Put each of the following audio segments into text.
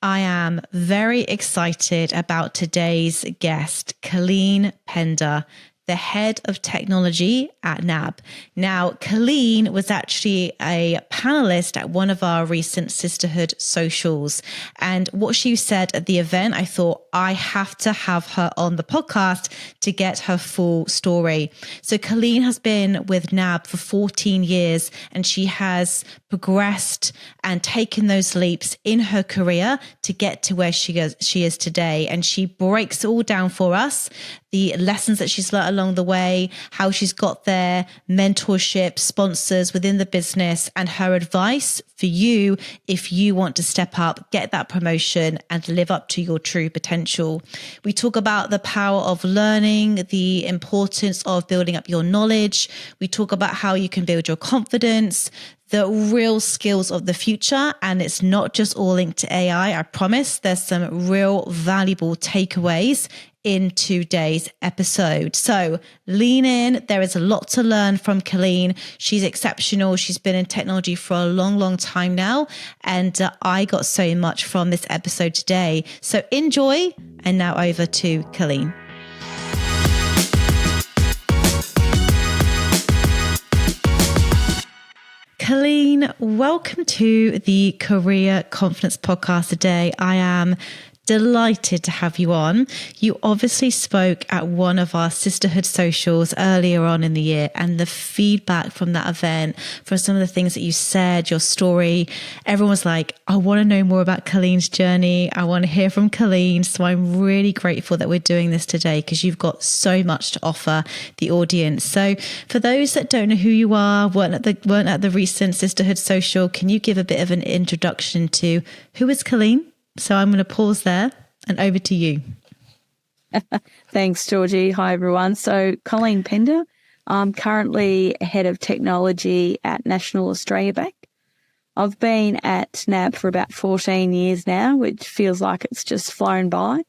I am very excited about today's guest, Colleen Pender, the head of technology at NAB. Now, Colleen was actually a panelist at one of our recent sisterhood socials. And what she said at the event, I thought I have to have her on the podcast to get her full story. So Colleen has been with NAB for 14 years, and she has progressed and taken those leaps in her career to get to where she is today. And she breaks it all down for us, the lessons that she's learned along the way, how she's got there, mentorship, sponsors within the business, and her advice for you if you want to step up, get that promotion, and live up to your true potential. We talk about the power of learning, the importance of building up your knowledge. We talk about how you can build your confidence, the real skills of the future. And it's not just all linked to AI. I promise there's some real valuable takeaways in today's episode. So lean in. There is a lot to learn from Colleen. She's exceptional. She's been in technology for a long, long time now. And I got so much from this episode today. So enjoy. And now over to Colleen. Colleen, welcome to the Career Confidence Podcast today. I am delighted to have you on. You obviously spoke at one of our sisterhood socials earlier on in the year, and the feedback from that event, from some of the things that you said, your story, everyone was like, I want to know more about Colleen's journey. I want to hear from Colleen. So I'm really grateful that we're doing this today because you've got so much to offer the audience. So for those that don't know who you are, weren't at the recent sisterhood social, can you give a bit of an introduction to who is Colleen? So I'm going to pause there and over to you. Thanks, Georgie. Hi, everyone. So Colleen Pender. I'm currently head of technology at National Australia Bank. I've been at NAB for about 14 years now, which feels like it's just flown by,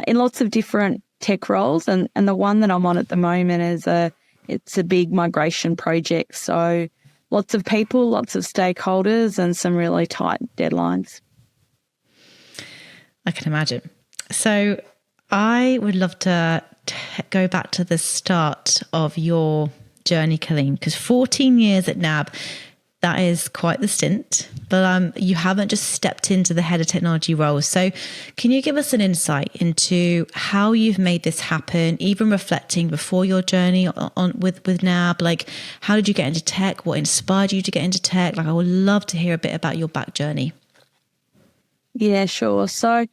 in lots of different tech roles. And the one that I'm on at the moment is it's a big migration project. So lots of people, lots of stakeholders, and some really tight deadlines. I can imagine. So I would love to go back to the start of your journey, Colleen, because 14 years at NAB, that is quite the stint, but you haven't just stepped into the head of technology role. So can you give us an insight into how you've made this happen, even reflecting before your journey on with NAB? Like, how did you get into tech? What inspired you to get into tech? Like, I would love to hear a bit about your back journey. Yeah, sure. So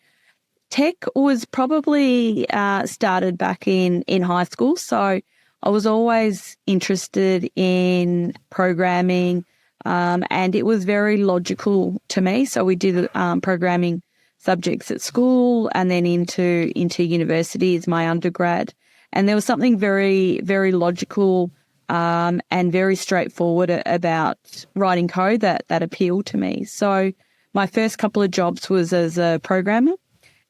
tech was probably started back in high school. So I was always interested in programming, and it was very logical to me. So we did programming subjects at school and then into university as my undergrad. And there was something very, very logical and very straightforward about writing code that appealed to me. So my first couple of jobs was as a programmer,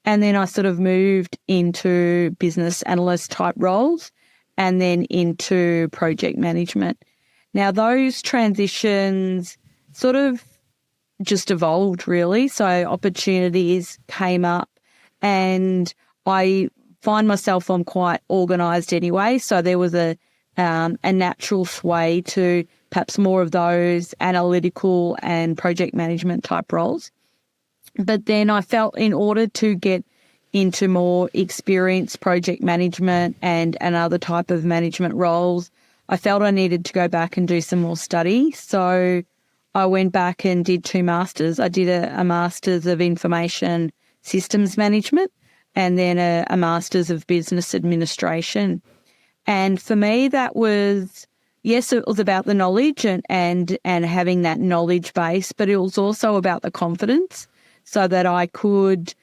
and then I sort of moved into business analyst type roles and then into project management. Now, those transitions sort of just evolved really. So opportunities came up, and I find myself I'm quite organised anyway. So there was a natural sway to perhaps more of those analytical and project management type roles. But then I felt in order to get into more experienced project management and other type of management roles, I felt I needed to go back and do some more study. So I went back and did 2 masters. I did a master's of information systems management and then a master's of business administration. And for me, that was, yes, it was about the knowledge and having that knowledge base, but it was also about the confidence so that I could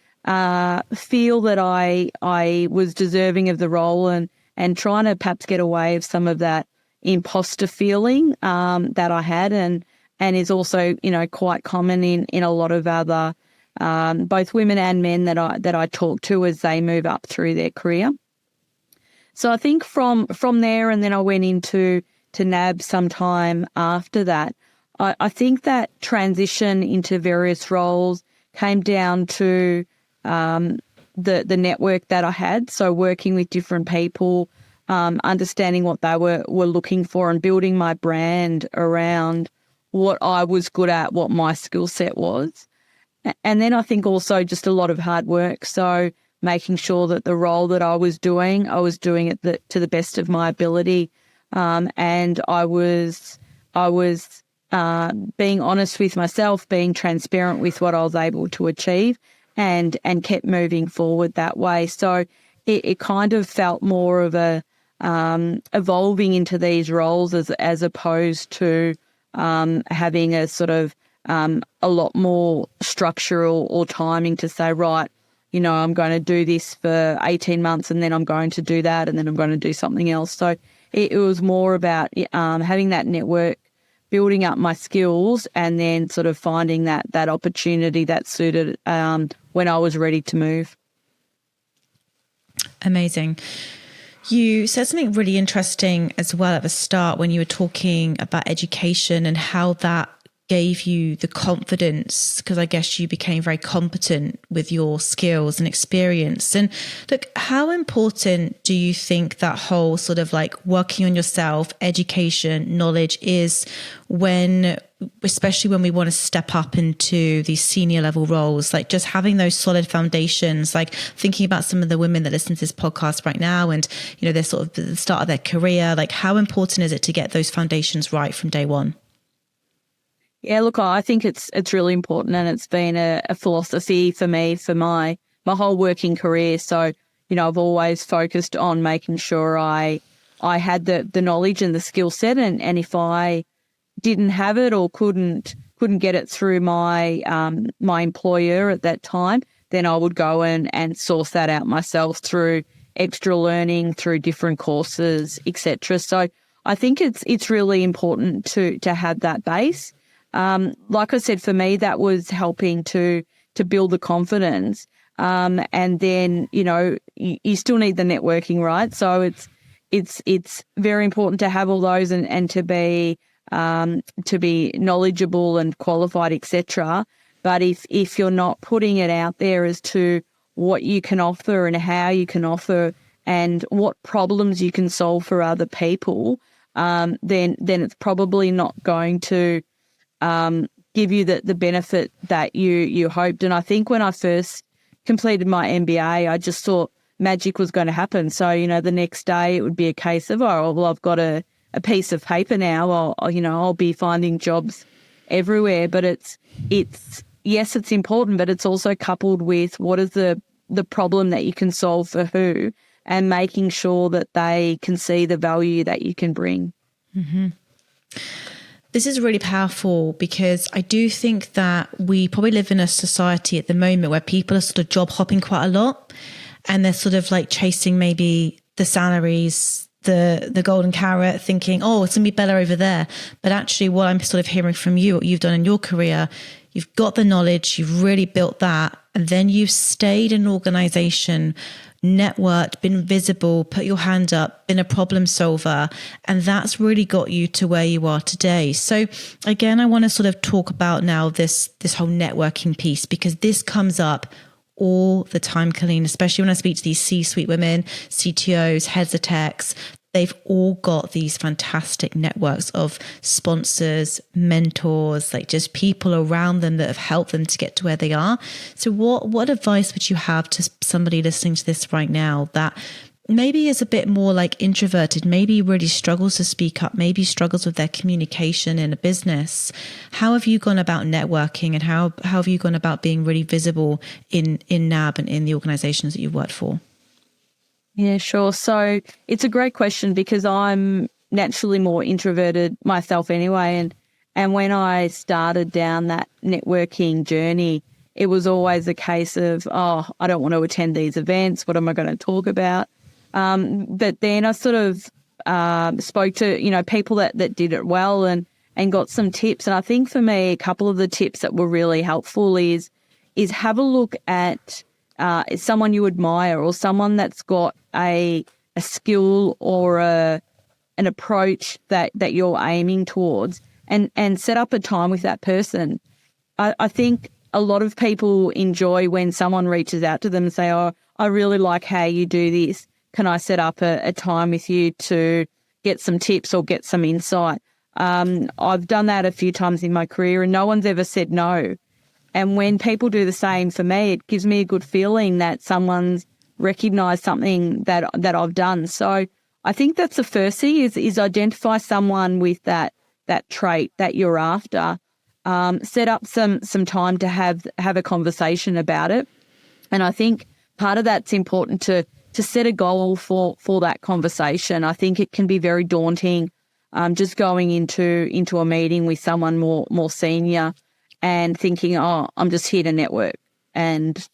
feel that I was deserving of the role and trying to perhaps get away of some of that imposter feeling that I had and is also, quite common in a lot of other both women and men that I talk to as they move up through their career. So I think from there, and then I went into NAB sometime after that, I think that transition into various roles came down to the network that I had. So working with different people, understanding what they were looking for and building my brand around what I was good at, what my skill set was. And then I think also just a lot of hard work. So making sure that the role that I was doing it to the best of my ability. And I was being honest with myself, being transparent with what I was able to achieve, and kept moving forward that way. So it kind of felt more of a evolving into these roles as opposed to having a sort of a lot more structural or timing to say, right, I'm going to do this for 18 months and then I'm going to do that and then I'm going to do something else. So it was more about having that network, building up my skills, and then sort of finding that opportunity that suited when I was ready to move. Amazing. You said something really interesting as well at the start when you were talking about education and how that gave you the confidence, because I guess you became very competent with your skills and experience. And look, how important do you think that whole sort of like working on yourself, education, knowledge is especially when we want to step up into these senior level roles, like just having those solid foundations, like thinking about some of the women that listen to this podcast right now and, they're sort of at the start of their career, like how important is it to get those foundations right from day one? Yeah, look, I think it's really important, and it's been a philosophy for me for my whole working career. So, I've always focused on making sure I had the knowledge and the skill set, and if I didn't have it or couldn't get it through my my employer at that time, then I would go and source that out myself through extra learning, through different courses, etc. So I think it's really important to have that base. Like I said, for me, that was helping to build the confidence. And then, you still need the networking, right? So it's very important to have all those and to be knowledgeable and qualified, etc. But if you're not putting it out there as to what you can offer and how you can offer and what problems you can solve for other people, then it's probably not going to give you the benefit that you hoped. And I think when I first completed my MBA, I just thought magic was going to happen. So, the next day it would be a case of, oh, well, I've got a piece of paper now. I'll be finding jobs everywhere. But it's yes, it's important, but it's also coupled with what is the problem that you can solve for who, and making sure that they can see the value that you can bring. Mm-hmm. This is really powerful because I do think that we probably live in a society at the moment where people are sort of job hopping quite a lot, and they're sort of like chasing maybe the salaries, the golden carrot, thinking, oh, it's going to be better over there. But actually what I'm sort of hearing from you, what you've done in your career, you've got the knowledge, you've really built that, and then you've stayed in an organization, networked, been visible, put your hand up, been a problem solver, and that's really got you to where you are today. So again, I want to sort of talk about now this whole networking piece, because this comes up all the time, Colleen, especially when I speak to these C-suite women, CTOs, heads of techs. They've all got these fantastic networks of sponsors, mentors, like just people around them that have helped them to get to where they are. So what advice would you have to somebody listening to this right now that maybe is a bit more like introverted, maybe really struggles to speak up, maybe struggles with their communication in a business? How have you gone about networking, and how have you gone about being really visible in NAB and in the organizations that you've worked for? Yeah, sure. So it's a great question because I'm naturally more introverted myself anyway. And when I started down that networking journey, it was always a case of, oh, I don't want to attend these events. What am I going to talk about? But then I sort of spoke to, people that did it well and got some tips. And I think for me, a couple of the tips that were really helpful is have a look at someone you admire or someone that's got a skill or an approach that you're aiming towards, and set up a time with that person. I think a lot of people enjoy when someone reaches out to them and say, oh, I really like how you do this. Can I set up a time with you to get some tips or get some insight? I've done that a few times in my career and no one's ever said no. And when people do the same for me, it gives me a good feeling that someone's recognised something that I've done. So I think that's the first thing is identify someone with that trait that you're after. Set up some time to have a conversation about it. And I think part of that's important to set a goal for that conversation. I think it can be very daunting just going into a meeting with someone more senior and thinking, oh, I'm just here to network. And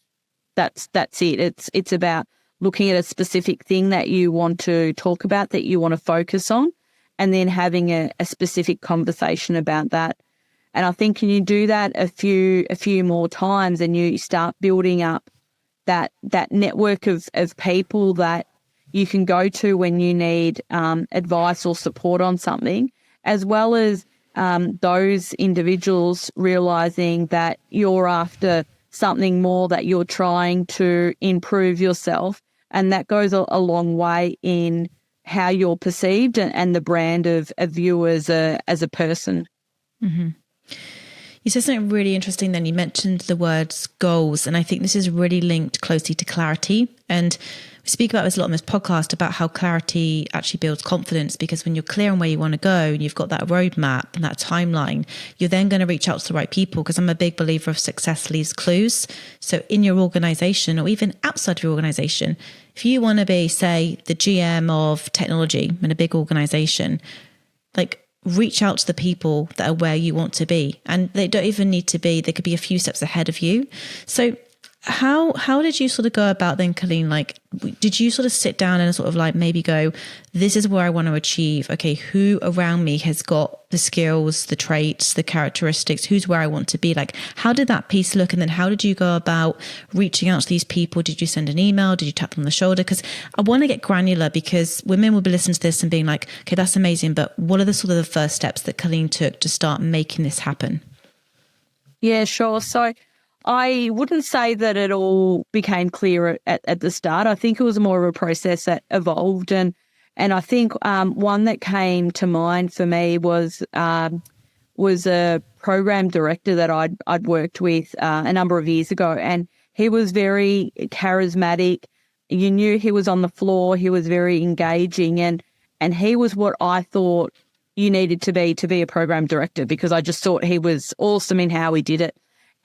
that's it. It's about looking at a specific thing that you want to talk about, that you want to focus on, and then having a specific conversation about that. And I think when you do that a few more times and you start building up that network of people that you can go to when you need advice or support on something, as well as those individuals realising that you're after something more, that you're trying to improve yourself. And that goes a long way in how you're perceived and the brand of you as a person. Mm-hmm. You said something really interesting then. You mentioned the words goals, and I think this is really linked closely to clarity. And we speak about this a lot on this podcast about how clarity actually builds confidence, because when you're clear on where you want to go and you've got that roadmap and that timeline, you're then going to reach out to the right people, because I'm a big believer of success leaves clues. So in your organization or even outside your organization, if you want to be, say, the GM of technology in a big organization, like, reach out to the people that are where you want to be. And they don't even need to be, they could be a few steps ahead of you. So how did you sort of go about then, Colleen? Like, did you sort of sit down and sort of like maybe go, this is where I want to achieve. Okay, who around me has got the skills, the traits, the characteristics, who's where I want to be? Like, how did that piece look? And then how did you go about reaching out to these people? Did you send an email? Did you tap them on the shoulder? Because I want to get granular, because women will be listening to this and being like, okay, that's amazing, but what are the sort of the first steps that Colleen took to start making this happen? Yeah, sure. So I wouldn't say that it all became clear at the start. I think it was more of a process that evolved. And I think one that came to mind for me was a program director that I'd worked with a number of years ago. And he was very charismatic. You knew he was on the floor. He was very engaging. And he was what I thought you needed to be a program director, because I just thought he was awesome in how he did it.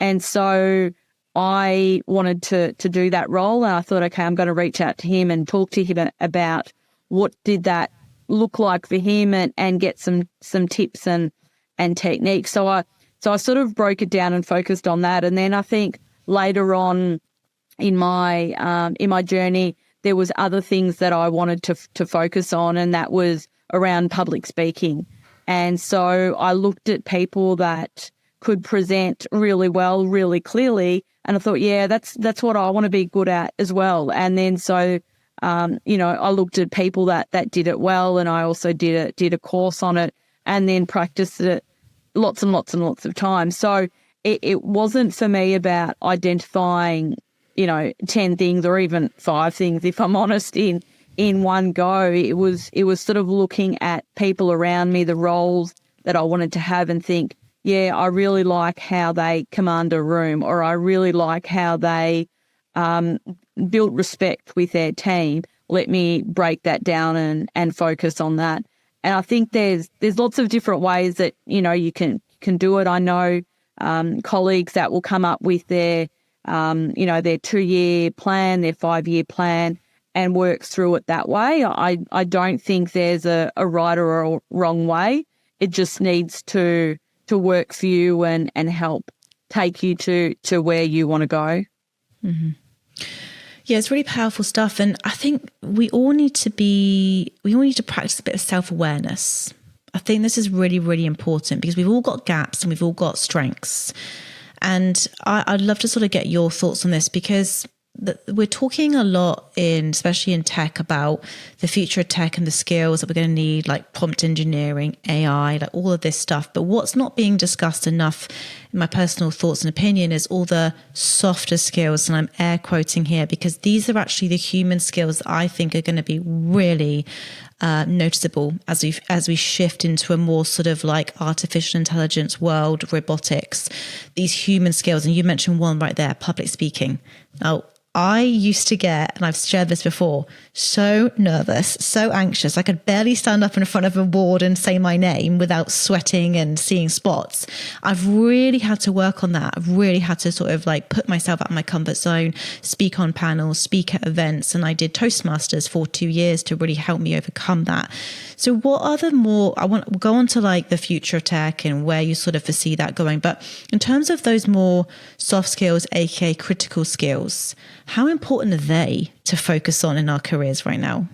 And so I wanted to do that role, and I thought, okay, I'm going to reach out to him and talk to him about what did that look like for him, and get some tips and techniques. So I sort of broke it down and focused on that. And then I think later on in my journey, there was other things that I wanted to focus on, and that was around public speaking. And so I looked at people that could present really well, really clearly. And I thought, yeah, that's what I want to be good at as well. And then so, I looked at people that did it well, and I also did a course on it, and then practiced it lots and lots and lots of times. So it wasn't for me about identifying, 10 things or even 5 things, if I'm honest, in one go. It was sort of looking at people around me, the roles that I wanted to have, and think, yeah, I really like how they command a room, or I really like how they build respect with their team. Let me break that down and focus on that. And I think there's lots of different ways that, you can do it. I know colleagues that will come up with their 2-year plan, their 5-year plan, and work through it that way. I don't think there's a right or a wrong way. It just needs to work for you and help take you to where you want to go. Mm-hmm. Yeah, it's really powerful stuff. And I think we all need to practice a bit of self-awareness. I think this is really, really important, because we've all got gaps and we've all got strengths. And I'd love to sort of get your thoughts on this, because we're talking a lot especially in tech, about the future of tech and the skills that we're going to need, like prompt engineering, AI, like all of this stuff. But what's not being discussed enough in my personal thoughts and opinion, is all the softer skills. And I'm air quoting here because these are actually the human skills that I think are going to be really noticeable as we shift into a more sort of like artificial intelligence world, robotics, these human skills. And you mentioned one right there, public speaking. Now, I used to get, and I've shared this before, so nervous, so anxious. I could barely stand up in front of a board and say my name without sweating and seeing spots. I've really had to work on that. I've really had to sort of like put myself out of my comfort zone, speak on panels, speak at events. And I did Toastmasters for 2 years to really help me overcome that. So what other more, we'll go on to like the future of tech and where you sort of foresee that going. But in terms of those more soft skills, aka critical skills, how important are they to focus on in our careers right now?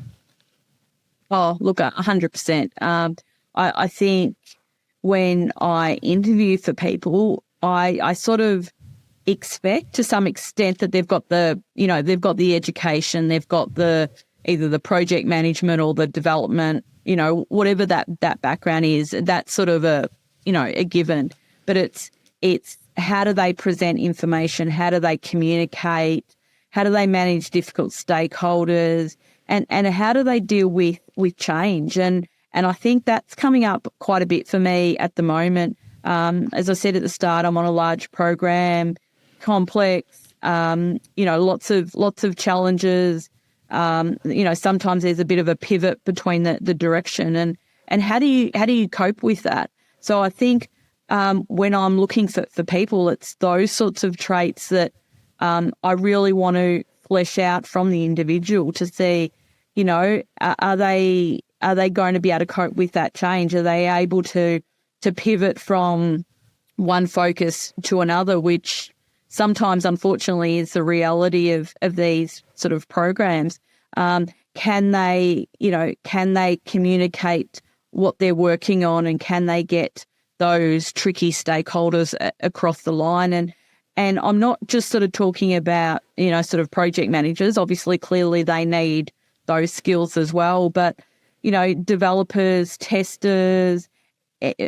Oh, look, 100%. I think when I interview for people, I sort of expect to some extent that they've got the education, they've got either the project management or the development, whatever that background is. That's sort of a given. But it's how do they present information? How do they communicate? How do they manage difficult stakeholders? And how do they deal with change? And I think that's coming up quite a bit for me at the moment. As I said at the start, I'm on a large program, complex, lots of challenges. Sometimes there's a bit of a pivot between the direction and how do you cope with that? So I think when I'm looking for people, it's those sorts of traits that I really want to flesh out from the individual to see, are they going to be able to cope with that change? Are they able to pivot from one focus to another, which sometimes, unfortunately, is the reality of these sort of programs? Can they communicate what they're working on, and can they get those tricky stakeholders across the line? And I'm not just sort of talking about, sort of project managers. Obviously, clearly they need those skills as well. But, developers, testers,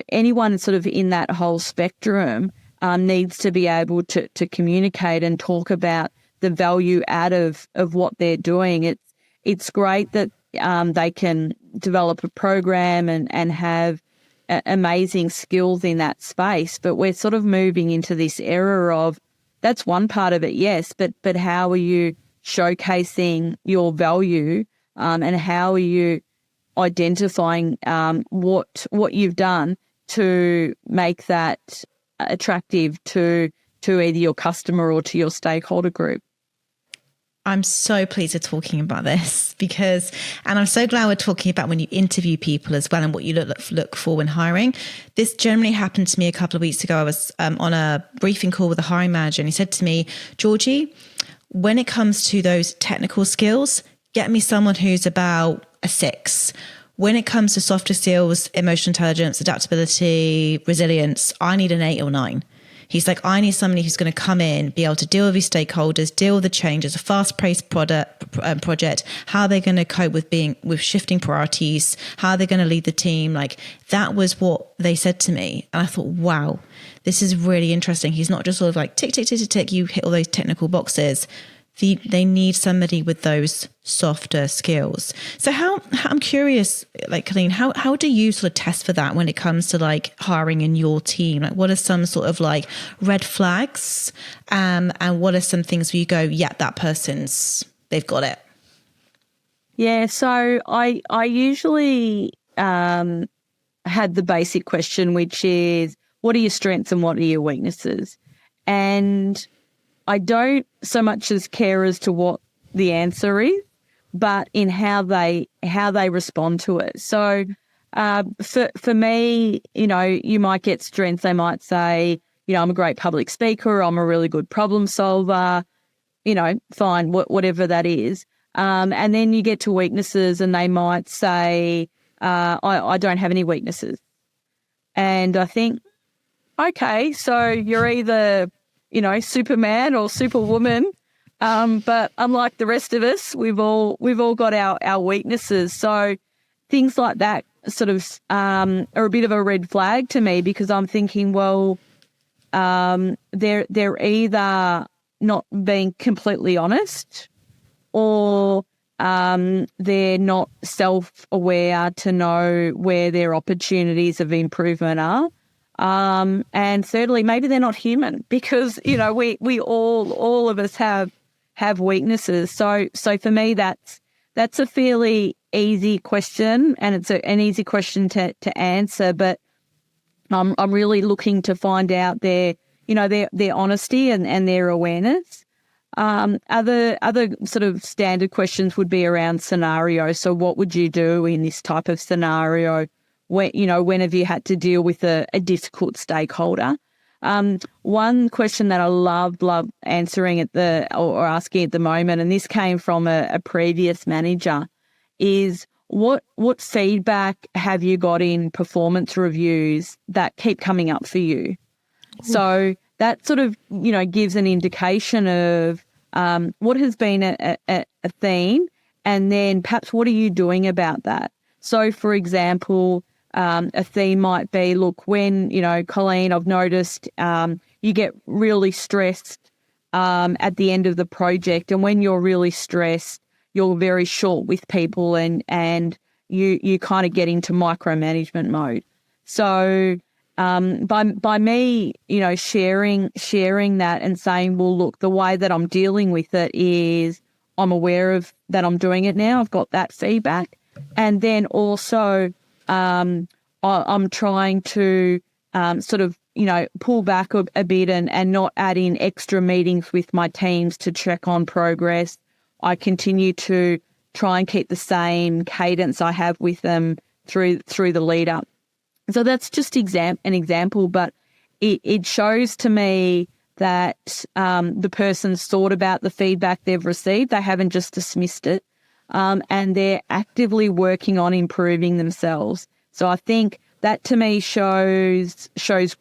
anyone sort of in that whole spectrum needs to be able to communicate and talk about the value out of what they're doing. It's great that they can develop a program and have amazing skills in that space, but we're sort of moving into this era of that's one part of it, yes, but how are you showcasing your value and how are you identifying what you've done to make that attractive to either your customer or to your stakeholder group? I'm so pleased we're talking about this and I'm so glad we're talking about when you interview people as well and what you look for when hiring. This generally happened to me a couple of weeks ago. I was on a briefing call with a hiring manager and he said to me, Georgie, when it comes to those technical skills, get me someone who's about a 6. When it comes to softer skills, emotional intelligence, adaptability, resilience, I need an 8 or 9. He's like, I need somebody who's going to come in, be able to deal with these stakeholders, deal with the changes, a fast-paced project, how they're going to cope with shifting priorities, how they're going to lead the team. Like that was what they said to me. And I thought, wow, this is really interesting. He's not just sort of like tick, tick, tick, tick, tick, you hit all those technical boxes. They need somebody with those softer skills. So I'm curious, like Colleen, how do you sort of test for that when it comes to like hiring in your team? Like what are some sort of like red flags and what are some things where you go, yeah, that they've got it? Yeah, so I usually had the basic question, which is what are your strengths and what are your weaknesses? And I don't so much as care as to what the answer is, but in how they respond to it. So for me, you might get strengths. They might say, I'm a great public speaker, I'm a really good problem solver, fine, whatever that is. And then you get to weaknesses and they might say, I don't have any weaknesses. And I think, okay, so you're either Superman or Superwoman. But unlike the rest of us, we've all got our weaknesses. So things like that sort of are a bit of a red flag to me because I'm thinking, well, they're either not being completely honest, or they're not self-aware to know where their opportunities of improvement are. And thirdly, maybe they're not human, because, we all of us have weaknesses. So for me, that's a fairly easy question, and it's an easy question to answer. But I'm really looking to find out their honesty and their awareness. Other sort of standard questions would be around scenario. So what would you do in this type of scenario? When have you had to deal with a difficult stakeholder? One question that I love answering or asking at the moment, and this came from a previous manager, is what feedback have you got in performance reviews that keep coming up for you? So that sort of, gives an indication of what has been a theme, and then perhaps what are you doing about that? So, for example, a theme might be, look, when, Colleen, I've noticed you get really stressed at the end of the project, and when you're really stressed, you're very short with people, and you kind of get into micromanagement mode. So by me, sharing that and saying, well, look, the way that I'm dealing with it is I'm aware of that I'm doing it now. I've got that feedback. And then also I'm trying to sort of, pull back a bit and not add in extra meetings with my teams to check on progress. I continue to try and keep the same cadence I have with them through the lead up. So that's just an example, but it shows to me that the person's thought about the feedback they've received. They haven't just dismissed it, and they're actively working on improving themselves. So I think that to me shows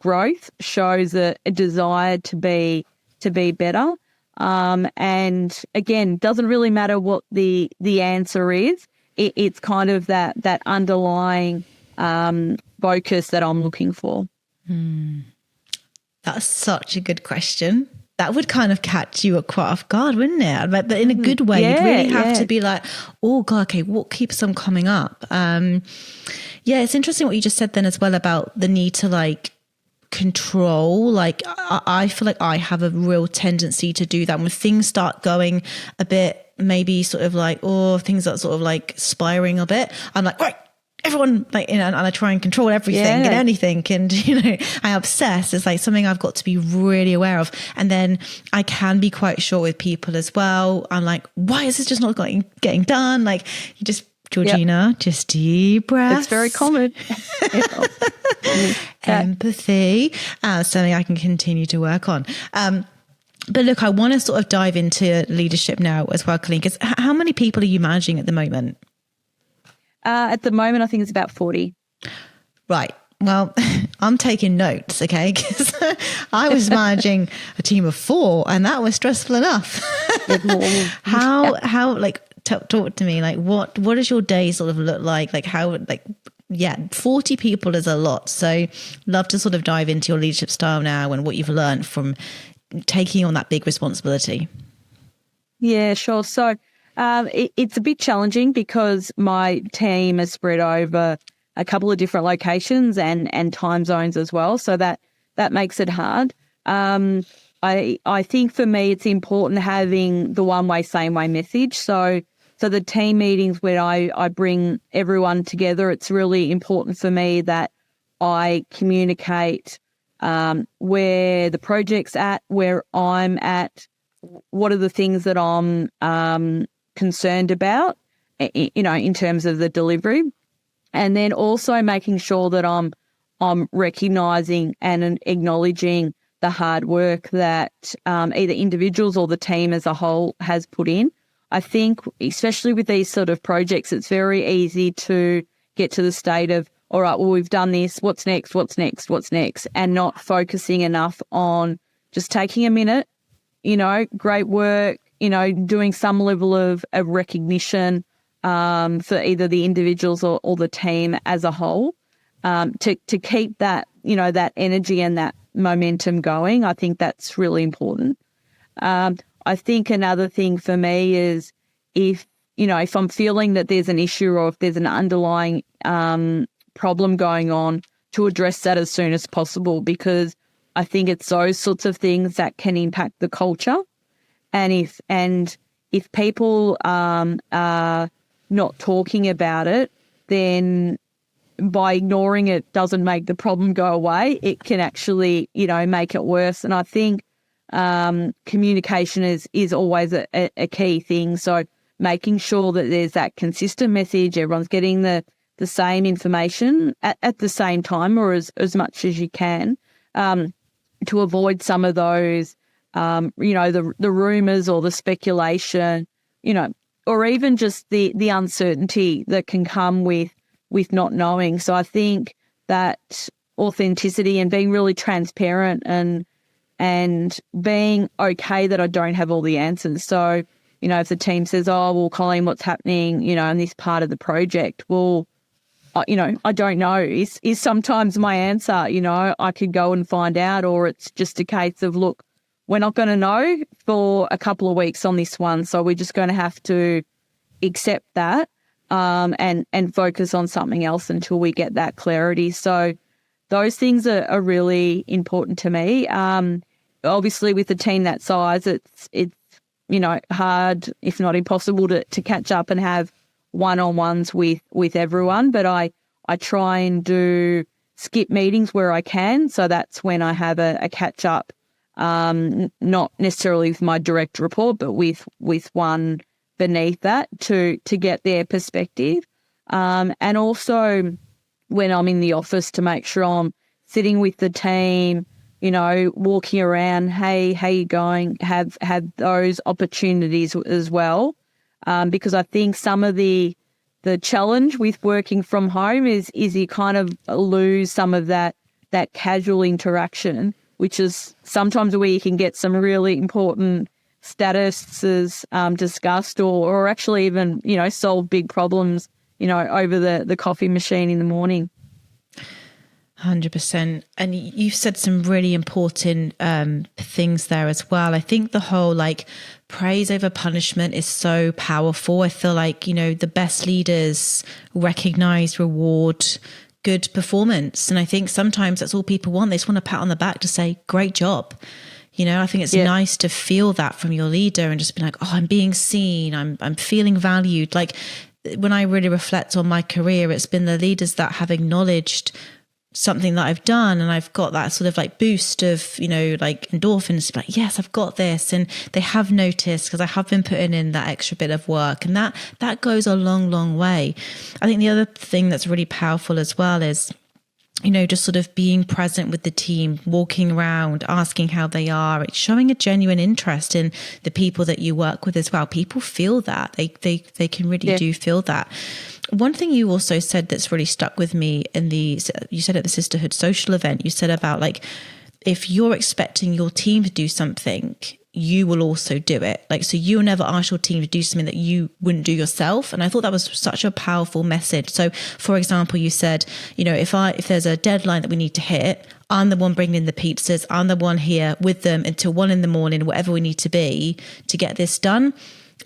growth, shows a desire to be better. And again, doesn't really matter what the answer is. It's kind of that underlying focus that I'm looking for. That's such a good question. That would kind of catch you quite off guard, wouldn't it? But in a good way. You'd really have to be like, oh God, okay, what keeps them coming up? It's interesting what you just said then as well about the need to control. I feel like I have a real tendency to do that when things start going a bit, maybe sort of things are sort of spiraling a bit. I'm like, right, everyone, and I try and control everything and anything, and I obsess. It's something I've got to be really aware of. And then I can be quite short with people as well. I'm like, why is this just not getting done? You just, Georgina, just deep breaths. It's very common. Empathy, something I can continue to work on. But look, I want to sort of dive into leadership now as well, Colleen, because how many people are you managing at the moment? At the moment, I think it's about 40. Right. Well, I'm taking notes, okay? Because I was managing a team of 4, and that was stressful enough. How talk to me. What does your day sort of look like? 40 people is a lot. So love to sort of dive into your leadership style now and what you've learned from taking on that big responsibility. Yeah, sure. So it's a bit challenging because my team is spread over a couple of different locations and time zones as well. So that makes it hard. I think for me it's important having the one way, same way message. So the team meetings where I bring everyone together, it's really important for me that I communicate where the project's at, where I'm at, what are the things that I'm concerned about, in terms of the delivery, and then also making sure that I'm recognising and acknowledging the hard work that either individuals or the team as a whole has put in. I think, especially with these sort of projects, it's very easy to get to the state of, all right, well, we've done this, what's next, and not focusing enough on just taking a minute, great work, doing some level of recognition for either the individuals or the team as a whole, to keep that, that energy and momentum going. I think that's really important. I think another thing for me is if I'm feeling that there's an issue or if there's an underlying problem going on, to address that as soon as possible, because I think it's those sorts of things that can impact the culture. And if people are not talking about it, then by ignoring it doesn't make the problem go away. It can actually, make it worse. And I think communication is always a key thing. So making sure that there's that consistent message, everyone's getting the same information at the same time, or as much as you can, to avoid some of those, the rumours or the speculation, or even just the uncertainty that can come with not knowing. So I think that authenticity and being really transparent and being okay that I don't have all the answers. So, if the team says, oh, well, Colleen, what's happening, in this part of the project? Well, I don't know is sometimes my answer. I could go and find out, or it's just a case of, look, we're not going to know for a couple of weeks on this one, so we're just going to have to accept that and focus on something else until we get that clarity. So those things are really important to me. Obviously, with a team that size, it's hard, if not impossible, to catch up and have one-on-ones with everyone, but I try and do skip meetings where I can. So that's when I have a catch-up, not necessarily with my direct report, but with one beneath that to get their perspective. And also when I'm in the office, to make sure I'm sitting with the team, walking around, hey, how you going? Have those opportunities as well. Because I think some of the challenge with working from home is you kind of lose some of that casual interaction, which is sometimes where you can get some really important statuses discussed or actually even, solve big problems, over the coffee machine in the morning. 100%. And you've said some really important things there as well. I think the whole praise over punishment is so powerful. I feel like, the best leaders recognize, reward good performance. And I think sometimes that's all people want. They just want a pat on the back to say, great job. I think it's nice to feel that from your leader and just be like, oh, I'm being seen. I'm feeling valued. When I really reflect on my career, it's been the leaders that have acknowledged something that I've done, and I've got that sort of boost of, endorphins, yes, I've got this. And they have noticed because I have been putting in that extra bit of work, and that goes a long, long way. I think the other thing that's really powerful as well is, just sort of being present with the team, walking around, asking how they are, showing a genuine interest in the people that you work with as well. People feel that. They can really do feel that. One thing you also said that's really stuck with me you said at the Sisterhood social event, you said about if you're expecting your team to do something, you will also do it. So you'll never ask your team to do something that you wouldn't do yourself. And I thought that was such a powerful message. So for example, you said, if there's a deadline that we need to hit, I'm the one bringing in the pizzas. I'm the one here with them until 1 a.m, whatever we need to be to get this done.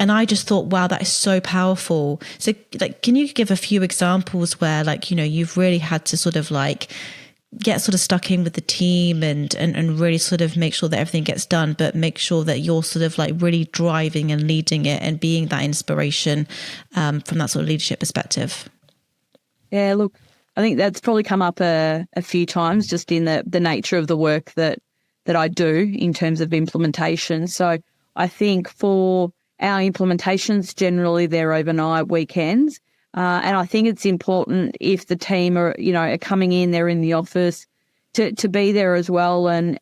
And I just thought, wow, that is so powerful. So can you give a few examples where you've really had to sort of get sort of stuck in with the team and really sort of make sure that everything gets done, but make sure that you're sort of really driving and leading it and being that inspiration from that sort of leadership perspective? Yeah, look, I think that's probably come up a few times just in the nature of the work that I do in terms of implementation. So I think for our implementations, generally they're overnight weekends. And I think it's important if the team are coming in, they're in the office, to be there as well. And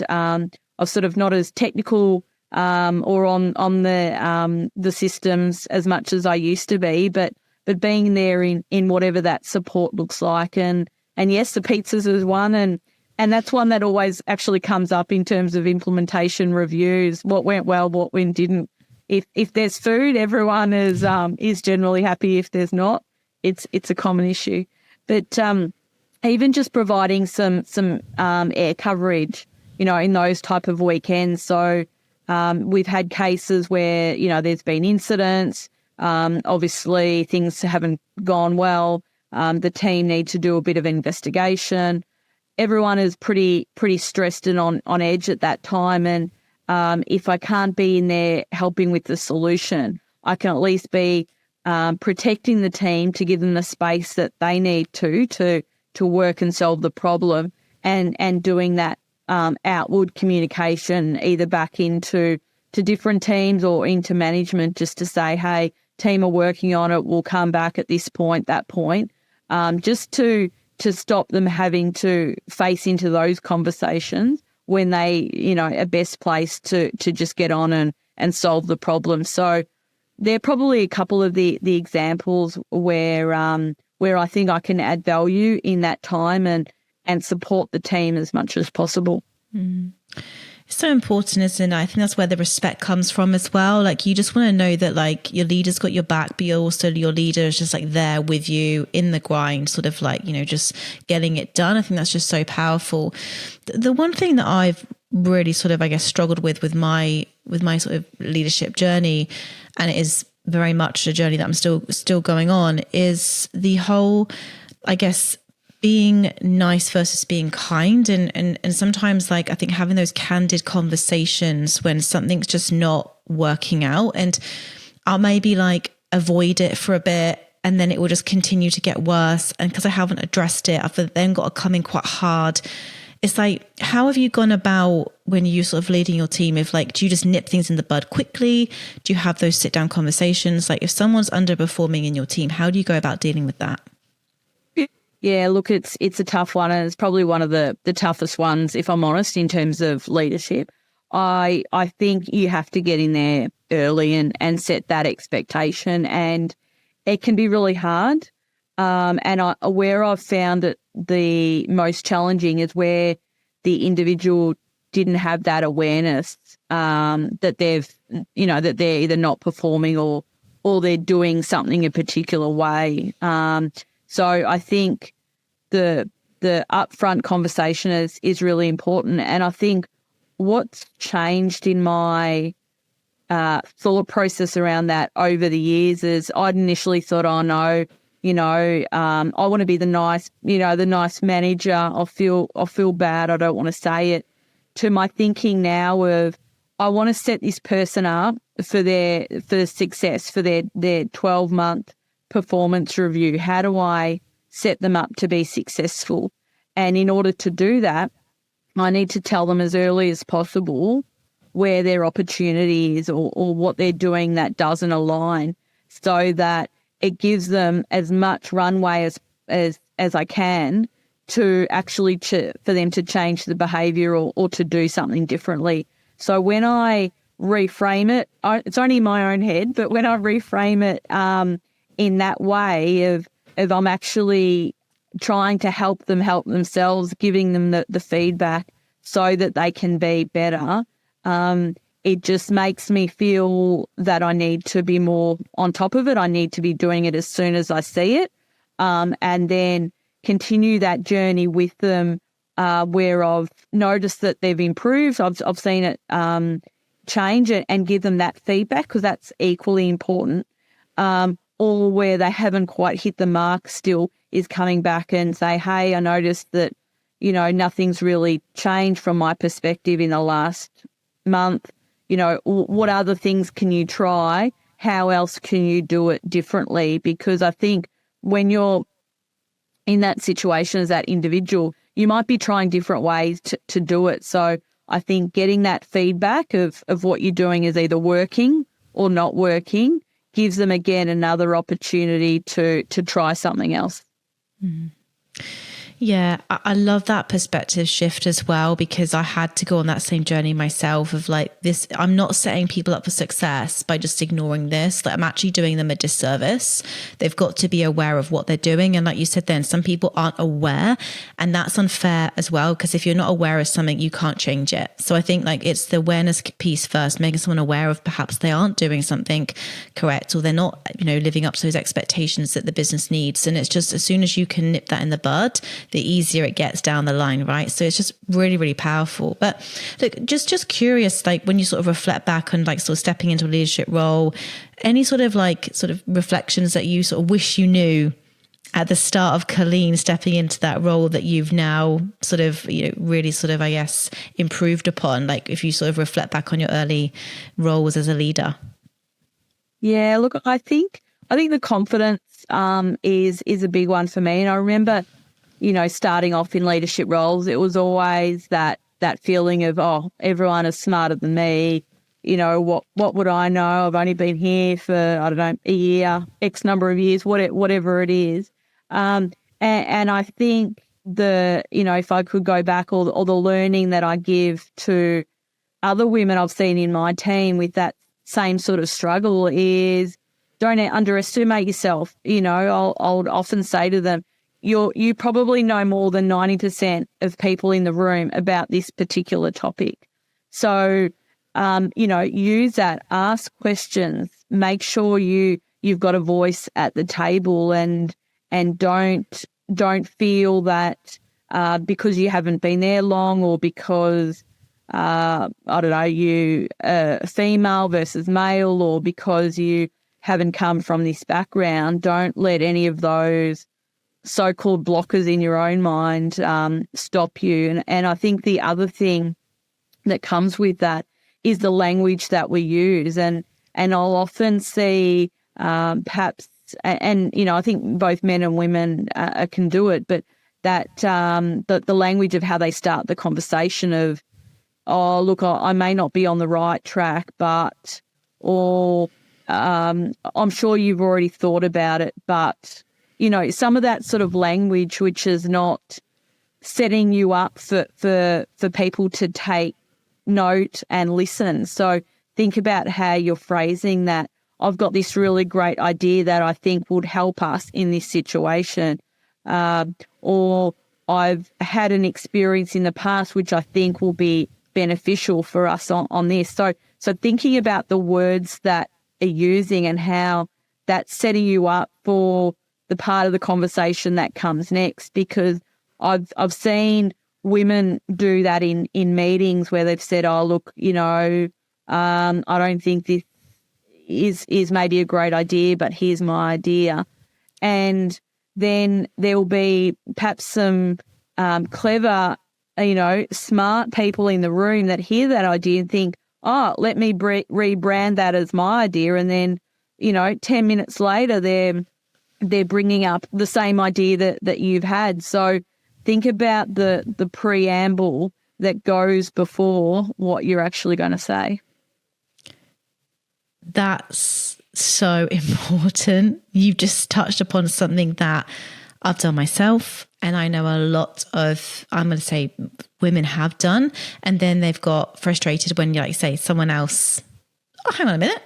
I'm sort of not as technical or on the systems as much as I used to be, but being there in whatever that support looks like. And yes, the pizzas is one, and that's one that always actually comes up in terms of implementation reviews. What went well, what didn't. If there's food, everyone is generally happy. If there's not, it's a common issue. But even just providing some air coverage, in those type of weekends. So we've had cases where, there's been incidents. Obviously, things haven't gone well. The team need to do a bit of investigation. Everyone is pretty stressed and on edge at that time. And if I can't be in there helping with the solution, I can at least be protecting the team to give them the space that they need to work and solve the problem, and doing that outward communication either back into different teams or into management, just to say, hey, team are working on it, we'll come back at this point, that point, just to stop them having to face into those conversations when they, are best placed to just get on and solve the problem. So there are probably a couple of the examples where I think I can add value in that time and support the team as much as possible. Mm. It's so important, isn't it? I think that's where the respect comes from as well. Like, you just want to know that, like, your leader's got your back, but your leader is just like there with you in the grind, sort of like, just getting it done. I think that's just so powerful. The one thing that I've really sort of, I guess, struggled with my sort of leadership journey, and it is very much a journey that I'm still going on, is the whole, I guess, being nice versus being kind. And sometimes, like, I think having those candid conversations when something's just not working out, and I'll maybe like avoid it for a bit, and then it will just continue to get worse. And because I haven't addressed it, I've then got to come in quite hard. It's like, how have you gone about when you're sort of leading your team? If like, do you just nip things in the bud quickly? Do you have those sit down conversations? Like, if someone's underperforming in your team, how do you go about dealing with that? Yeah, look, it's a tough one, and it's probably one of the toughest ones, if I'm honest, in terms of leadership. I think you have to get in there early and set that expectation, and it can be really hard. Where I've found it the most challenging is where the individual didn't have that awareness that that they're either not performing or they're doing something a particular way. So I think the upfront conversation is really important. And I think what's changed in my thought process around that over the years is I'd initially thought, oh no, I want to be the nice manager. I'll feel bad. I don't want to say it. To my thinking now of, I want to set this person up for success, for their 12-month performance review. How do I set them up to be successful? And in order to do that, I need to tell them as early as possible where their opportunity is or what they're doing that doesn't align, so that it gives them as much runway as I can to actually for them to change the behaviour or to do something differently. So when I reframe it, it's only in my own head, but when I reframe it in that way of I'm actually trying to help them help themselves, giving them the feedback so that they can be better, it just makes me feel that I need to be more on top of it. I need to be doing it as soon as I see it, and then continue that journey with them where I've noticed that they've improved. I've seen it change it and give them that feedback, because that's equally important. Or where they haven't quite hit the mark still, is coming back and say, hey, I noticed that, nothing's really changed from my perspective in the last month. What other things can you try? How else can you do it differently? Because I think when you're in that situation as that individual, you might be trying different ways to do it. So I think getting that feedback of what you're doing is either working or not working gives them, again, another opportunity to try something else. Mm. Yeah, I love that perspective shift as well, because I had to go on that same journey myself of like this. I'm not setting people up for success by just ignoring this. Like, I'm actually doing them a disservice. They've got to be aware of what they're doing. And like you said, then some people aren't aware, and that's unfair as well, because if you're not aware of something, you can't change it. So I think like it's the awareness piece first, making someone aware of perhaps they aren't doing something correct, or they're not, living up to those expectations that the business needs. And it's just, as soon as you can nip that in the bud, the easier it gets down the line, right? So it's just really, really powerful. But look, just curious, like when you sort of reflect back on like sort of stepping into a leadership role, any sort of reflections that you sort of wish you knew at the start of Colleen stepping into that role that you've now sort of, really sort of, I guess, improved upon, like if you sort of reflect back on your early roles as a leader? Yeah, look, I think the confidence is a big one for me. And I remember, starting off in leadership roles, it was always that feeling of, oh, everyone is smarter than me. What would I know? I've only been here for, I don't know, a year, X number of years, whatever it is. And I think if I could go back, or the learning that I give to other women I've seen in my team with that same sort of struggle is, don't underestimate yourself. I'll often say to them, you probably know more than 90% of people in the room about this particular topic. So, use that, ask questions, make sure you've got a voice at the table, and don't feel that because you haven't been there long, or because I don't know, you female versus male, or because you haven't come from this background, don't let any of those so-called blockers in your own mind stop you. And I think the other thing that comes with that is the language that we use. And I'll often see perhaps, and I think both men and women can do it, but that the language of how they start the conversation of, oh, look, I may not be on the right track, but, or I'm sure you've already thought about it, but, some of that sort of language which is not setting you up for people to take note and listen. So think about how you're phrasing that. I've got this really great idea that I think would help us in this situation, or I've had an experience in the past which I think will be beneficial for us on this. So thinking about the words that are using and how that's setting you up for the part of the conversation that comes next, because I've seen women do that in meetings where they've said, oh, look, I don't think this is maybe a great idea, but here's my idea. And then there will be perhaps some clever, smart people in the room that hear that idea and think, oh, let me rebrand that as my idea. And then, 10 minutes later, they're bringing up the same idea that you've had. So think about the preamble that goes before what you're actually going to say. That's so important. You've just touched upon something that I've done myself, and I know a lot of, I'm going to say, women have done, and then they've got frustrated when you say someone else, oh, hang on a minute,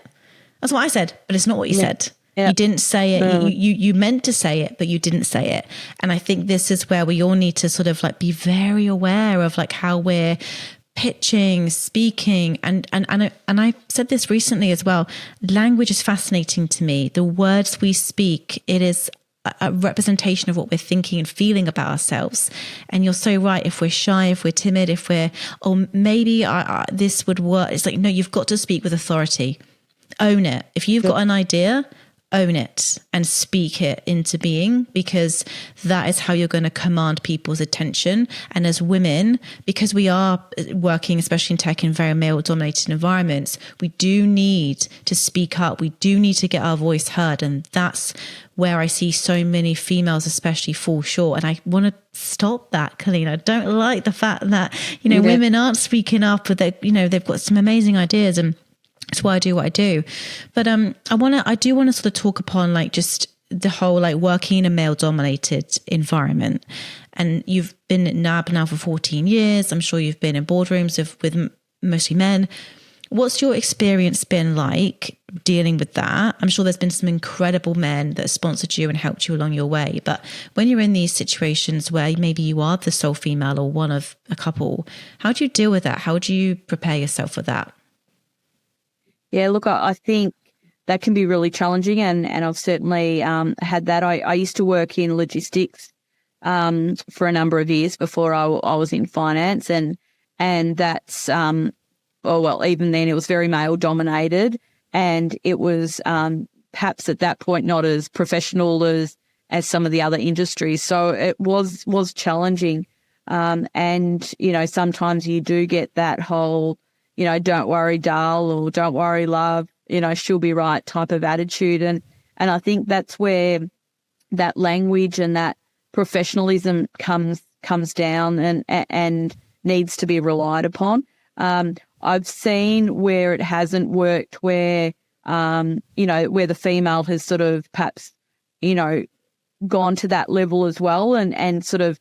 that's what I said, but it's not what you said. Yeah. You didn't say it. You meant to say it, but you didn't say it. And I think this is where we all need to sort of be very aware of how we're pitching, speaking, and I said this recently as well. Language is fascinating to me. The words we speak, it is a representation of what we're thinking and feeling about ourselves. And you're so right. If we're shy, if we're timid, if we're, oh, maybe this would work. It's no, you've got to speak with authority. Own it. If you've got an idea, own it and speak it into being, because that is how you're going to command people's attention. And as women, because we are working, especially in tech, in very male-dominated environments, we do need to speak up. We do need to get our voice heard. And that's where I see so many females especially fall short. And I want to stop that, Colleen. I don't like the fact that, women aren't speaking up, but they've got some amazing ideas, and that's why I do what I do. But I do want to sort of talk upon just the whole working in a male dominated environment. And you've been at NAB now for 14 years. I'm sure you've been in boardrooms with mostly men. What's your experience been like dealing with that? I'm sure there's been some incredible men that sponsored you and helped you along your way. But when you're in these situations where maybe you are the sole female or one of a couple, how do you deal with that? How do you prepare yourself for that? Yeah, look, I think that can be really challenging, and I've certainly had that. I used to work in logistics, for a number of years before I was in finance, and that's even then it was very male dominated, and it was perhaps at that point not as professional as some of the other industries. So it was challenging, and sometimes you do get that whole don't worry, doll, or don't worry, love, she'll be right type of attitude, and I think that's where that language and that professionalism comes down and needs to be relied upon. I've seen where it hasn't worked, where where the female has sort of perhaps gone to that level as well, and sort of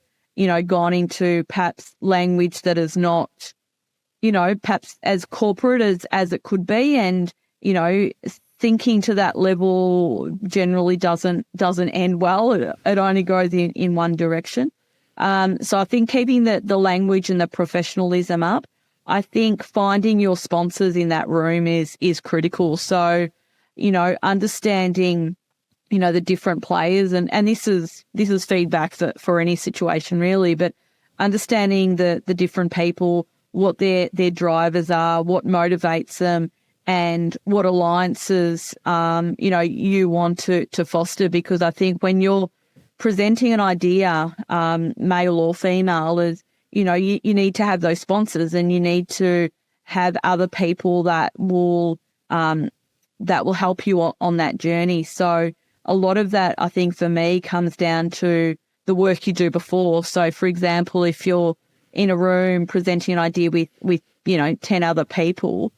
gone into perhaps language that is not perhaps as corporate as it could be, and thinking to that level generally doesn't end well. It only goes in one direction. So I think keeping the language and the professionalism up. I think finding your sponsors in that room is critical. So, understanding, the different players, and this is feedback for any situation really, but understanding the different people, what their drivers are, what motivates them, and what alliances, you want to foster. Because I think when you're presenting an idea, male or female, is, you need to have those sponsors, and you need to have other people that will help you on that journey. So a lot of that, I think, for me, comes down to the work you do before. So, for example, if you're in a room presenting an idea with 10 other people,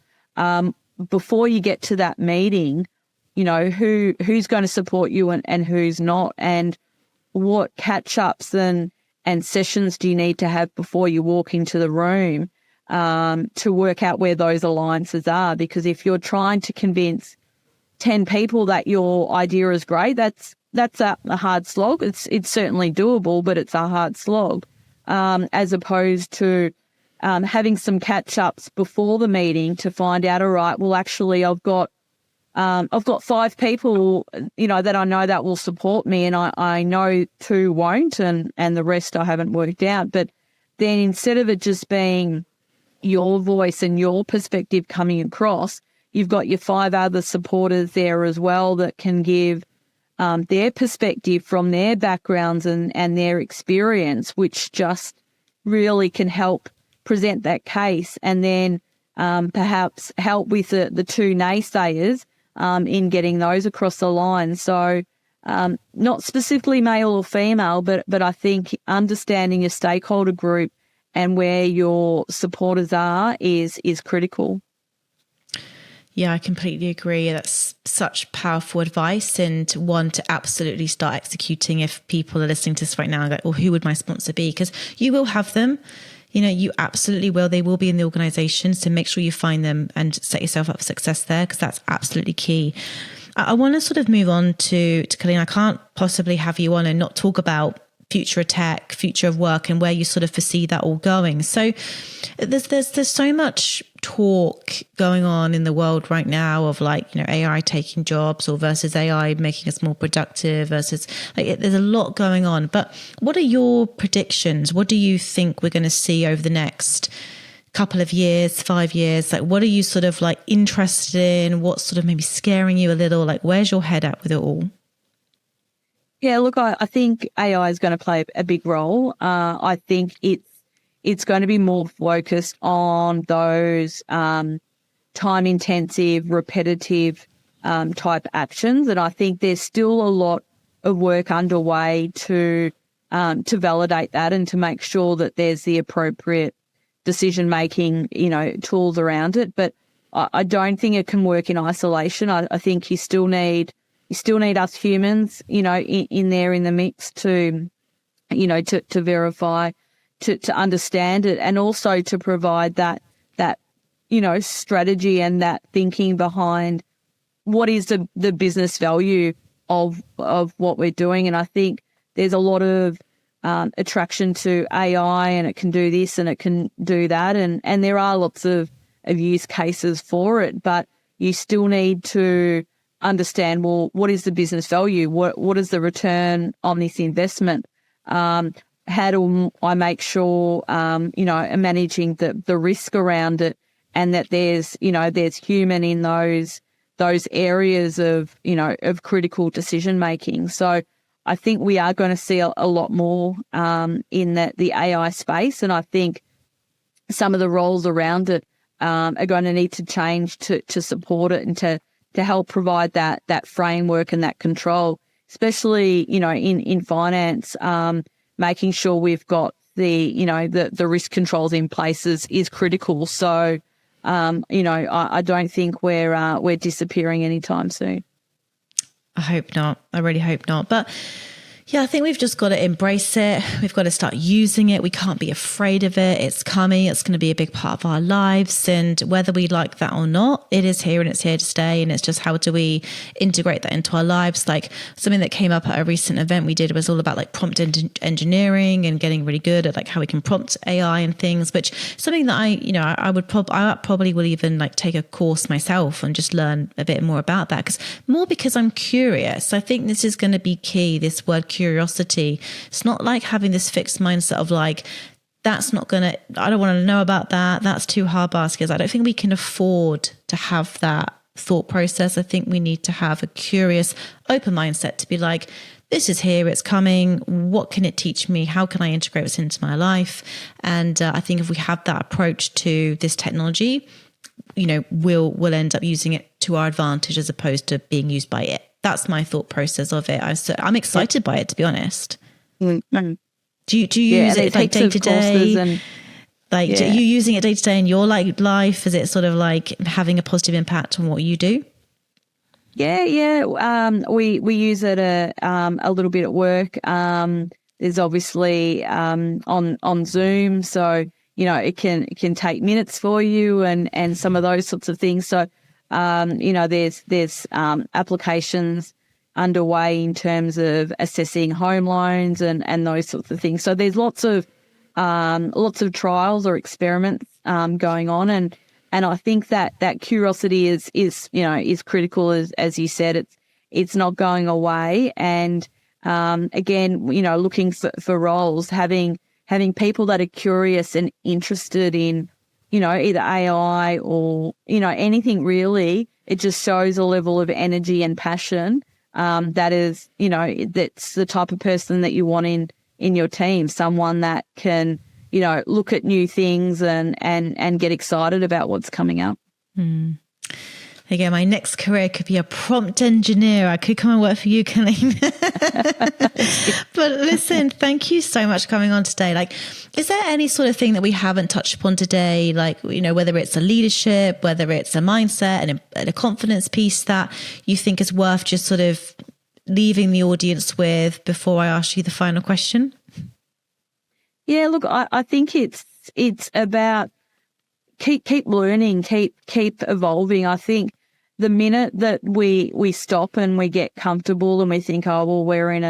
before you get to that meeting, who's going to support you and who's not, and what catch-ups and sessions do you need to have before you walk into the room to work out where those alliances are. Because if you're trying to convince 10 people that your idea is great, that's a hard slog. It's certainly doable, but it's a hard slog, as opposed to having some catch-ups before the meeting to find out, all right, well, actually, I've got 5 people, that I know that will support me, and I know 2 won't, and the rest I haven't worked out. But then instead of it just being your voice and your perspective coming across, you've got your 5 other supporters there as well that can give their perspective from their backgrounds and their experience, which just really can help present that case, and then perhaps help with the 2 naysayers in getting those across the line. So not specifically male or female, but I think understanding your stakeholder group and where your supporters are is critical. Yeah, I completely agree. That's such powerful advice, and one to absolutely start executing if people are listening to this right now and go, well, who would my sponsor be? Because you will have them. You absolutely will. They will be in the organization. So make sure you find them and set yourself up for success there, because that's absolutely key. I want to sort of move on to Colleen. I can't possibly have you on and not talk about future of tech, future of work, and where you sort of foresee that all going. So there's so much talk going on in the world right now of AI taking jobs, or versus AI making us more productive, versus there's a lot going on. But what are your predictions? What do you think we're going to see over the next couple of years, 5 years? What are you sort of interested in? What's sort of maybe scaring you a little? Where's your head at with it all? Yeah, look, I think AI is going to play a big role. I think it's going to be more focused on those time-intensive, repetitive type actions, and I think there's still a lot of work underway to validate that and to make sure that there's the appropriate decision-making, tools around it. But I don't think it can work in isolation. I think you still need us humans, in there in the mix to verify, to understand it, and also to provide that strategy and that thinking behind what is the business value of what we're doing. And I think there's a lot of attraction to AI, and it can do this and it can do that, and there are lots of use cases for it, but you still need to understand, well, what is the business value? What is the return on this investment? How do I make sure, I'm managing the risk around it, and that there's human in those areas of critical decision making. So I think we are going to see a lot more in the AI space, and I think some of the roles around it are going to need to change to support it and to help provide that framework and that control, especially in finance. Making sure we've got the risk controls in place is critical. So, I don't think we're disappearing anytime soon. I hope not. I really hope not. But yeah, I think we've just got to embrace it. We've got to start using it. We can't be afraid of it. It's coming. It's going to be a big part of our lives. And whether we like that or not, it is here and it's here to stay. And it's just, how do we integrate that into our lives? Like, something that came up at a recent event we did was all about like prompt engineering and getting really good at like how we can prompt AI and things, which something that I probably will even like take a course myself and just learn a bit more about that, because I'm curious. I think this is going to be key, this word curiosity. It's not like having this fixed mindset of like, I don't want to know about that. That's too hard baskets. I don't think we can afford to have that thought process. I think we need to have a curious, open mindset to be like, this is here, it's coming. What can it teach me? How can I integrate this into my life? And I think if we have that approach to this technology, we'll end up using it to our advantage as opposed to being used by it. That's my thought process of it. I'm excited by it, to be honest. Mm-hmm. Do you use it like day to day? Are you using it day to day in your like life? Is it sort of like having a positive impact on what you do? Yeah. We use it a little bit at work. There's obviously on Zoom, so it can take minutes for you and some of those sorts of things. So there's applications underway in terms of assessing home loans and those sorts of things. So there's lots of trials or experiments going on, and I think that curiosity is critical, as you said. It's not going away, and again, looking for roles, having people that are curious and interested in either AI or, anything really. It just shows a level of energy and passion that is, that's the type of person that you want in your team, someone that can, look at new things and get excited about what's coming up. Again, my next career could be a prompt engineer. I could come and work for you, Colleen. But listen, thank you so much for coming on today. Like, is there any sort of thing that we haven't touched upon today? Like, whether it's a leadership, whether it's a mindset and a confidence piece that you think is worth just sort of leaving the audience with before I ask you the final question? Yeah, look, I think it's about keep learning, keep evolving. I think the minute that we stop and we get comfortable and we think, oh well, we're in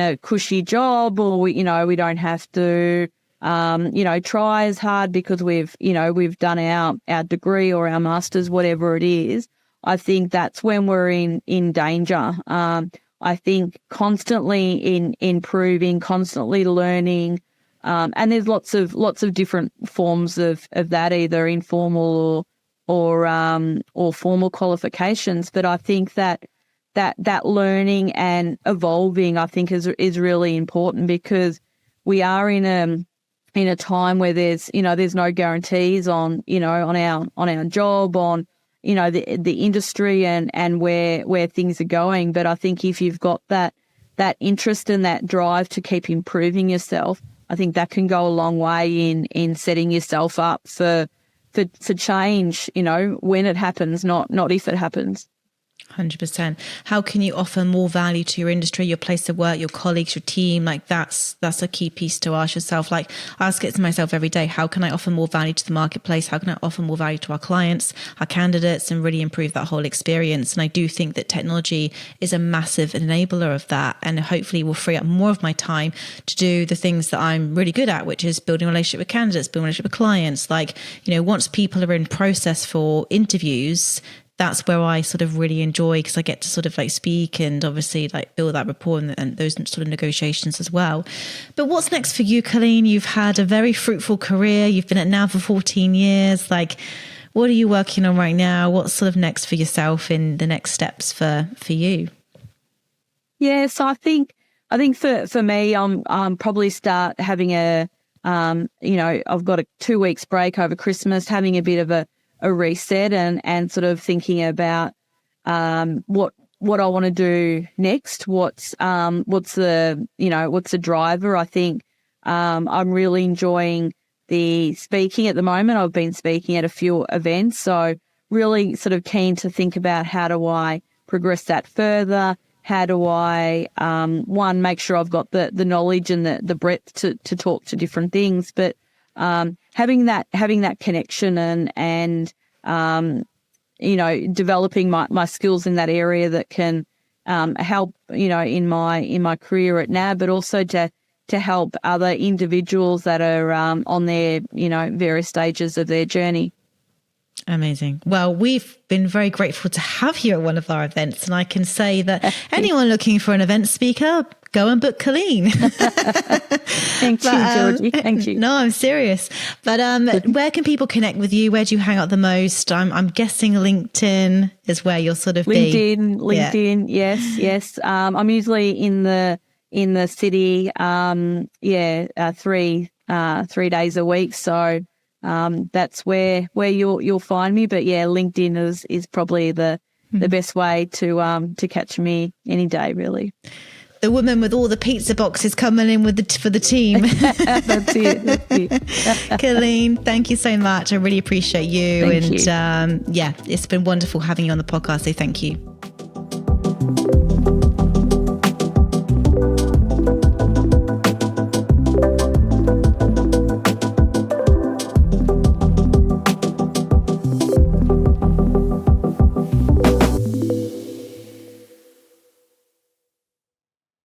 a cushy job, or we don't have to try as hard because we've done our degree or our master's, whatever it is. I think that's when we're in danger. I think constantly improving, constantly learning. And there's lots of different forms of that, either informal or formal qualifications. But I think that learning and evolving, I think, is really important, because we are in a time where there's no guarantees on our job, on the industry and where things are going. But I think if you've got that interest and that drive to keep improving yourself, I think that can go a long way in setting yourself up for change, when it happens, not if it happens. 100%. How can you offer more value to your industry, your place of work, your colleagues, your team? Like that's a key piece to ask yourself. Like, I ask it to myself every day. How can I offer more value to the marketplace? How can I offer more value to our clients, our candidates, and really improve that whole experience? And I do think that technology is a massive enabler of that, and hopefully will free up more of my time to do the things that I'm really good at, which is building a relationship with candidates, building a relationship with clients. Like, once people are in process for interviews, that's where I sort of really enjoy, because I get to sort of like speak and obviously like build that rapport and those sort of negotiations as well. But what's next for you, Colleen? You've had a very fruitful career. You've been at NAB for 14 years. Like, what are you working on right now? What's sort of next for yourself in the next steps for you? Yeah, so I think for me, I'm probably start having a I've got a 2 weeks break over Christmas, having a bit of a reset and sort of thinking about what I want to do next. What's the driver? I think I'm really enjoying the speaking at the moment. I've been speaking at a few events, so really sort of keen to think about how do I progress that further. How do I, make sure I've got the knowledge and the breadth to talk to different things, but having that connection and developing my skills in that area that can help, in my career at NAB, but also to help other individuals that are on their, various stages of their journey. Amazing. Well, we've been very grateful to have you at one of our events, and I can say that anyone looking for an event speaker, go and book Colleen. Thank you, Georgie. Thank you. No, I'm serious. But where can people connect with you? Where do you hang out the most? I'm guessing LinkedIn is where you'll sort of be. LinkedIn. Yeah. Yes. I'm usually in the city. 3 days a week. So. That's where you'll find me, but yeah, LinkedIn is probably the best way to catch me any day, really. The woman with all the pizza boxes coming in for the team. That's it. Colleen, thank you so much. I really appreciate you. Thank you. It's been wonderful having you on the podcast. So thank you.